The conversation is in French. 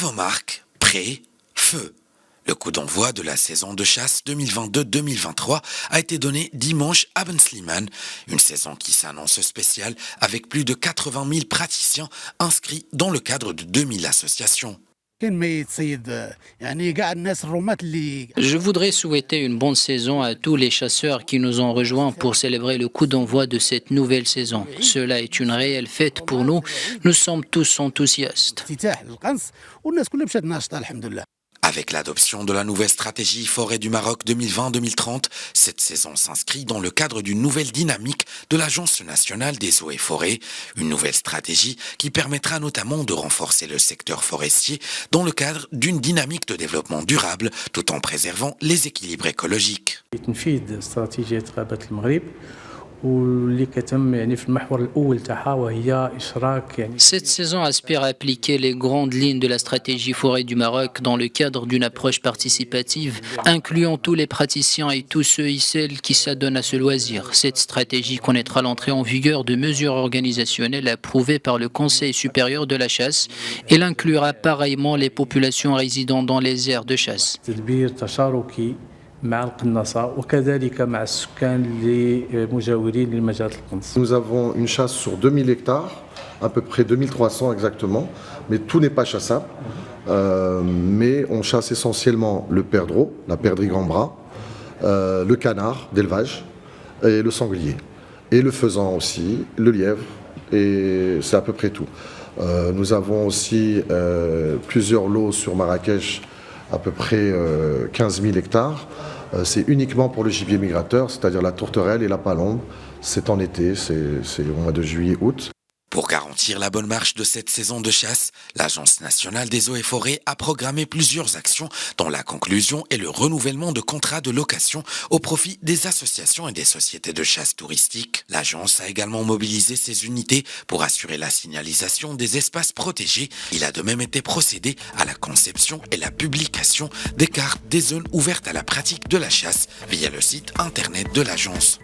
Avant-marque, prêt, feu. Le coup d'envoi de la saison de chasse 2022-2023 a été donné dimanche à Ben Slimane, une saison qui s'annonce spéciale avec plus de 80 000 praticiens inscrits dans le cadre de 2000 associations. Je voudrais souhaiter une bonne saison à tous les chasseurs qui nous ont rejoints pour célébrer le coup d'envoi de cette nouvelle saison. Cela est une réelle fête pour nous. Nous sommes tous enthousiastes. Avec l'adoption de la nouvelle stratégie Forêt du Maroc 2020-2030, cette saison s'inscrit dans le cadre d'une nouvelle dynamique de l'Agence nationale des eaux et forêts, une nouvelle stratégie qui permettra notamment de renforcer le secteur forestier dans le cadre d'une dynamique de développement durable tout en préservant les équilibres écologiques. Cette saison aspire à appliquer les grandes lignes de la stratégie Forêt du Maroc dans le cadre d'une approche participative, incluant tous les praticiens et tous ceux et celles qui s'adonnent à ce loisir. Cette stratégie connaîtra l'entrée en vigueur de mesures organisationnelles approuvées par le Conseil supérieur de la chasse. Elle inclura pareillement les populations résidant dans les aires de chasse. Nous avons une chasse sur 2000 hectares, à peu près 2300 exactement, mais tout n'est pas chassable. Mais on chasse essentiellement le perdreau, la perdrix grand bras, le canard d'élevage et le sanglier. Et le faisan aussi, le lièvre, et c'est à peu près tout. Nous avons aussi plusieurs lots sur Marrakech, à peu près 15 000 hectares. C'est uniquement pour le gibier migrateur, c'est-à-dire la tourterelle et la palombe. C'est en été, c'est au mois de juillet-août. Pour garantir la bonne marche de cette saison de chasse, l'Agence nationale des eaux et forêts a programmé plusieurs actions dont la conclusion est le renouvellement de contrats de location au profit des associations et des sociétés de chasse touristique. L'agence a également mobilisé ses unités pour assurer la signalisation des espaces protégés. Il a de même été procédé à la conception et la publication des cartes des zones ouvertes à la pratique de la chasse via le site internet de l'agence.